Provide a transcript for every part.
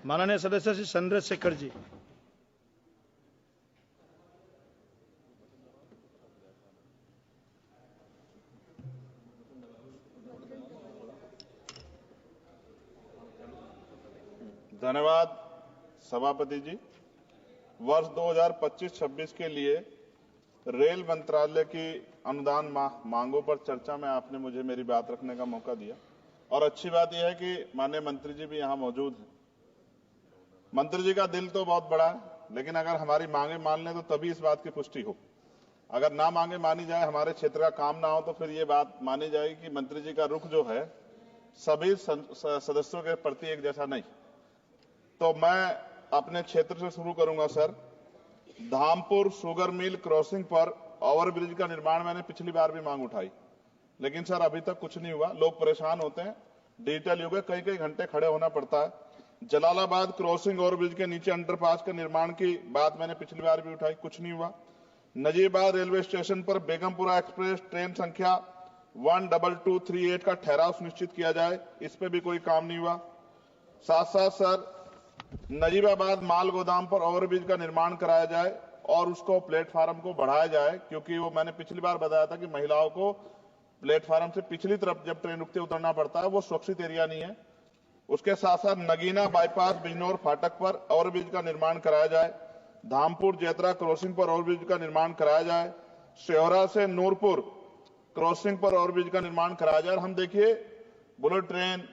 माननीय सदस्य श्री चंद्रशेखर जी। धन्यवाद सभापति जी। वर्ष 2025-26 के लिए रेल मंत्रालय की अनुदान मांगों पर चर्चा में आपने मुझे मेरी बात रखने का मौका दिया और अच्छी बात यह है कि माननीय मंत्री जी भी यहां मौजूद हैं। मंत्री जी का दिल तो बहुत बड़ा है, लेकिन अगर हमारी मांगे मान लें तो तभी इस बात की पुष्टि हो। अगर ना मांगे मानी जाए, हमारे क्षेत्र का काम ना हो, तो फिर ये बात मानी जाएगी कि मंत्री जी का रुख जो है सभी सदस्यों के प्रति एक जैसा नहीं। तो मैं अपने क्षेत्र से शुरू करूंगा sir. Dhampur sugar mill crossing पर ओवरब्रिज का निर्माण मैंने पिछली बार भी मांग उठाई, लेकिन सर अभी तक कुछ नहीं हुआ। लोग परेशान होते हैं, डिजिटल युग है, कई कई घंटे खड़े होना पड़ता है। जलालाबाद क्रॉसिंग ओवरब्रिज के नीचे अंडरपास के निर्माण की बात मैंने पिछली बार भी उठाई, कुछ नहीं हुआ। नजीबाद रेलवे स्टेशन पर बेगमपुरा एक्सप्रेस ट्रेन संख्या 12238 का ठहराव सुनिश्चित किया जाए, इस पे भी कोई काम नहीं हुआ। साथ साथ सर नजीबाबाद माल गोदाम पर ओवरब्रिज का निर्माण कराया जाए और उसको प्लेटफार्म को बढ़ाया जाए, क्योंकि वो मैंने पिछली बार बताया था कि महिलाओं को प्लेटफार्म से पिछली तरफ जब ट्रेन रुकते उतरना पड़ता है, वो सुरक्षित एरिया नहीं है। उसके साथ साथ नगीना बाईपास बिजनौर फाटक पर ओवरब्रिज का निर्माण कराया जाए। धामपुर जेतरा क्रॉसिंग पर ओवरब्रिज का निर्माण कराया जाए। शेहरा से नूरपुर क्रॉसिंग पर ओवरब्रिज का निर्माण कराया जाए। हम देखिए बुलेट ट्रेन,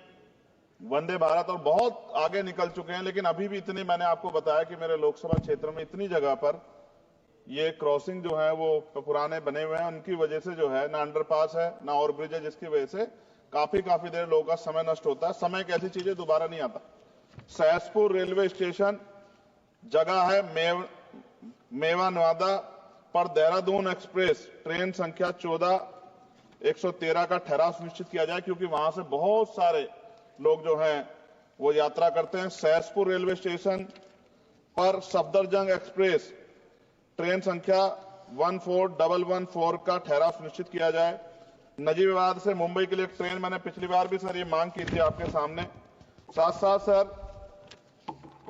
वंदे भारत और बहुत आगे निकल चुके हैं, लेकिन अभी भी इतनी, मैंने आपको बताया कि मेरे लोकसभा क्षेत्र में इतनी जगह पर ये क्रॉसिंग जो है वो पुराने बने हुए हैं। उनकी वजह से जो है ना अंडरपास है ना ओवरब्रिज है, जिसकी वजह से काफी देर लोगों का समय नष्ट होता है। समय एक ऐसी चीज है दोबारा नहीं आता। सहसपुर रेलवे स्टेशन जगह है मेवा नवादा पर देहरादून एक्सप्रेस ट्रेन संख्या 14113 का ठहराव सुनिश्चित किया जाए, क्योंकि वहां से बहुत सारे लोग जो हैं वो यात्रा करते हैं। सहसपुर रेलवे स्टेशन पर सफदरजंग एक्सप्रेस ट्रेन संख्या 14114 का ठहराव सुनिश्चित किया जाए। नजीबाबाद से मुंबई के लिए एक ट्रेन, मैंने पिछली बार भी सर ये मांग की थी आपके सामने। साथ साथ सर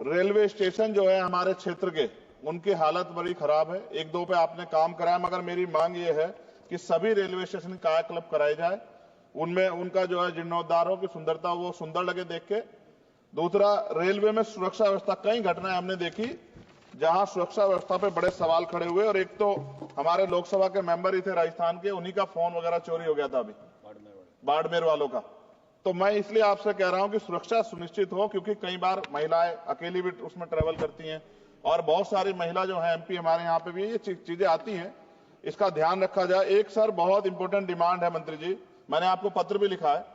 रेलवे स्टेशन जो है हमारे क्षेत्र के, उनकी हालत बड़ी खराब है। एक दो पे आपने काम कराया, मगर मेरी मांग ये है कि सभी रेलवे स्टेशन कायाकल्प कराए जाए, उनमें उनका जो है जीर्णोद्धार हो, कि सुंदरता वो सुंदर लगे देख के। दूसरा, रेलवे में सुरक्षा व्यवस्था, कई घटनाएं हमने देखी जहां सुरक्षा व्यवस्था पे बड़े सवाल खड़े हुए। और एक तो हमारे लोकसभा के मेंबर ही थे राजस्थान के, उन्हीं का फोन वगैरह चोरी हो गया था अभी बाड़मेर वालों का। तो मैं इसलिए आपसे कह रहा हूं कि सुरक्षा सुनिश्चित हो, क्योंकि कई बार महिलाएं अकेली भी उसमें ट्रेवल करती हैं और बहुत सारी महिला जो है एमपी हमारे यहाँ पे भी ये चीजें आती हैं, इसका ध्यान रखा जाए। एक सर बहुत इंपॉर्टेंट डिमांड है मंत्री जी, मैंने आपको पत्र भी लिखा है।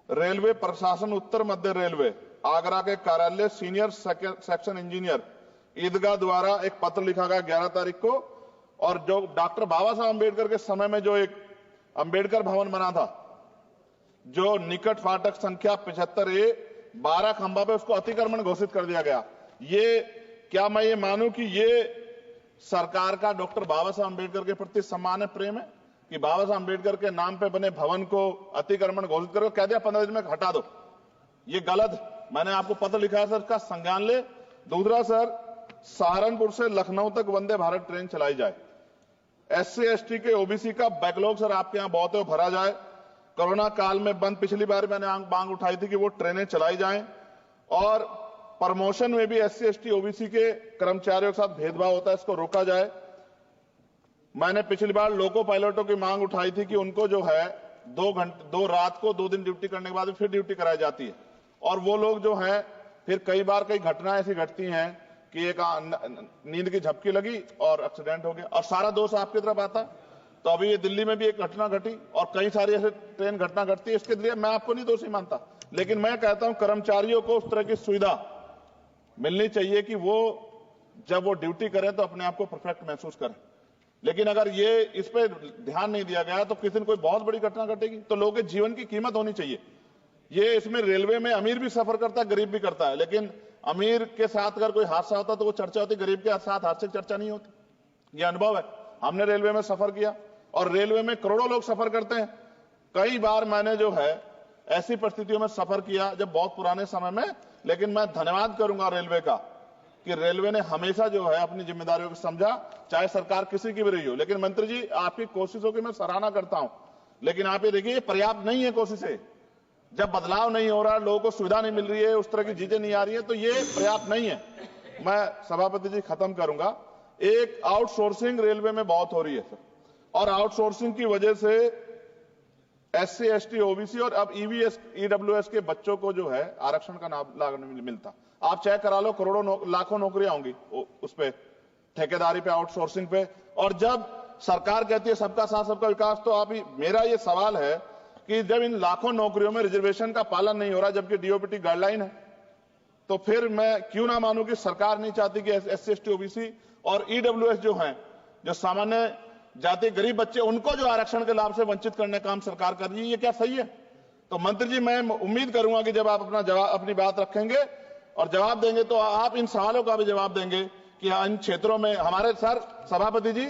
रेलवे प्रशासन उत्तर मध्य रेलवे आगरा के कार्यालय सीनियर सेक्शन इंजीनियर ईदगाह द्वारा एक पत्र लिखा गया 11 तारीख को, और जो डॉक्टर बाबा साहब अम्बेडकर के समय में जो एक अम्बेडकर भवन बना था, जो निकट फाटक संख्या 75A 12 खंबा पे, उसको अतिक्रमण घोषित कर दिया गया। ये क्या मैं ये मानूं कि ये सरकार का डॉक्टर बाबा साहब अम्बेडकर के प्रति सम्मान है, प्रेम है, कि बाबा साहब अम्बेडकर के नाम पे बने भवन को अतिक्रमण घोषित करके कह दिया 15 दिन में हटा दो? ये गलत। मैंने आपको पत्र लिखा है सर, इसका संज्ञान ले। दूसरा सर, सहारनपुर से लखनऊ तक वंदे भारत ट्रेन चलाई जाए। SC ST के OBC का बैकलॉग सर आपके यहां बहुत है, वो भरा जाए। कोरोना काल में बंद, पिछली बार मैंने मांग उठाई थी कि वो ट्रेनें चलाई जाएं। और प्रमोशन में भी SC ST OBC के कर्मचारियों के साथ भेदभाव होता है, इसको रोका जाए। मैंने पिछली बार लोको पायलटों की मांग उठाई थी कि उनको जो है 2 रात को 2 दिन ड्यूटी करने के बाद फिर ड्यूटी कराई जाती है, और वो लोग जो है फिर कई बार कई घटनाएं ऐसी घटती हैं कि एक नींद की झपकी लगी और एक्सीडेंट हो गया, और सारा दोष आपकी तरफ आता है। तो अभी ये दिल्ली में भी एक घटना घटी और कई सारी ऐसे ट्रेन घटना घटती है। इसके लिए मैं आपको नहीं दोषी मानता, लेकिन मैं कहता हूं कर्मचारियों को उस तरह की सुविधा मिलनी चाहिए कि वो जब वो ड्यूटी करें तो अपने आप को परफेक्ट महसूस करें। लेकिन अगर ये इस पे ध्यान नहीं दिया गया तो किसी दिन कोई बहुत बड़ी घटना घटेगी, तो लोगों के जीवन की कीमत होनी चाहिए। ये इसमें रेलवे में अमीर भी सफर करता है, गरीब भी करता है, लेकिन अमीर के साथ अगर कोई हादसा होता तो वो चर्चा होती, गरीब के साथ हादसे की चर्चा नहीं होती। ये अनुभव है, हमने रेलवे में सफर किया और रेलवे में करोड़ों लोग सफर करते हैं। कई बार मैंने जो है ऐसी परिस्थितियों में सफर किया जब बहुत पुराने समय में लेकिन मैं धन्यवाद करूंगा रेलवे का कि रेलवे ने हमेशा जो है अपनी जिम्मेदारियों को समझा, चाहे सरकार किसी की भी रही हो। लेकिन मंत्री जी, आपकी कोशिशों की मैं सराहना करता हूं, लेकिन आप ये देखिए पर्याप्त नहीं है कोशिशें। जब बदलाव नहीं हो रहा, लोगों को सुविधा नहीं मिल रही है, उस तरह की चीजें नहीं आ रही है, तो ये पर्याप्त नहीं है। मैं सभापति जी खत्म करूंगा। एक आउटसोर्सिंग रेलवे में बहुत हो रही है सर, और आउटसोर्सिंग की वजह से SC, ST, OBC और अब EWS के बच्चों को जो है आरक्षण का लाभ नहीं मिलता। आप चेक करा लो, करोड़ों लाखों नौकरियां होंगी उस पे, ठेकेदारी पे, आउटसोर्सिंग पे। और जब सरकार कहती है सबका साथ सबका विकास, तो आप मेरा ये सवाल है कि जब इन लाखों नौकरियों में रिजर्वेशन का पालन नहीं हो रहा, जबकि DOPT गाइडलाइन है, तो फिर मैं क्यों ना मानूं कि सरकार नहीं चाहती कि SC, ST, OBC और EWS जो हैं, जो सामान्य जाति गरीब बच्चे, उनको जो आरक्षण के लाभ से वंचित करने का काम सरकार कर रही है। ये क्या सही है? तो मंत्री जी, मैं उम्मीद करूंगा कि जब आप अपनी बात रखेंगे और जवाब देंगे, तो आप इन सवालों का भी जवाब देंगे कि इन क्षेत्रों में हमारे सर सभापति जी,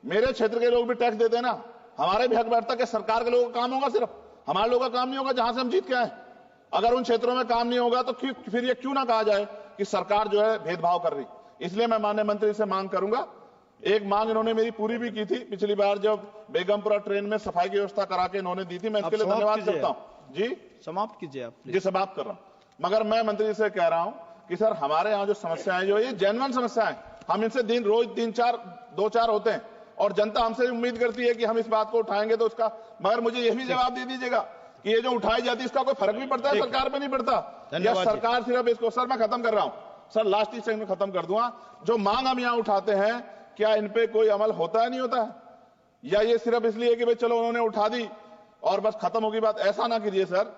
मेरे क्षेत्र के लोग भी टैक्स देते हैं ना, हमारे भी हक बैठता कि सरकार के लोगों का काम होगा, सिर्फ हमारे लोगों का काम नहीं होगा जहां से हम जीत के आए। अगर उन क्षेत्रों में काम नहीं होगा तो फिर ये क्यों ना कहा जाए कि सरकार जो है भेदभाव कर रही। इसलिए मैं माननीय मंत्री से मांग करूंगा, एक मांग इन्होंने मेरी पूरी भी की थी पिछली बार, जब बेगमपुरा ट्रेन में सफाई की व्यवस्था करा के इन्होंने दी थी, मैं इसके लिए धन्यवाद करता हूं। जी समाप्त कीजिए आप। जी समाप्त कर रहा हूं। मगर मैं मंत्री जी से कह रहा हूं कि सर, हमारे यहाँ जो समस्याएं जो ये जेन्युइन समस्याएं, हम इनसे रोज 2-4 होते हैं, और जनता हमसे उम्मीद करती है कि हम इस बात को उठाएंगे तो उसका, मगर मुझे यह भी जवाब दे दीजिएगा कि ये जो उठाई जाती है इसका कोई फर्क भी पड़ता है सरकार पे? नहीं पड़ता। या सरकार सिर्फ इसको, सर मैं खत्म कर रहा हूं सर, लास्ट 30 सेकंड में खत्म कर दूंगा। जो मांग हम यहां उठाते हैं, क्या इन पे कोई अमल होता है, नहीं होता है? या ये सिर्फ इसलिए कि भाई चलो उन्होंने उठा दी और बस खत्म होगी बात? ऐसा ना कीजिए सर,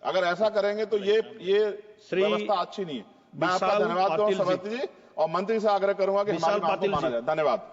अगर ऐसा करेंगे तो ये व्यवस्था अच्छी नहीं है। मैं आपका धन्यवाद दूंगा सभापति जी, और मंत्री से आग्रह करूंगा कि हमारी बात को माना जाए। धन्यवाद।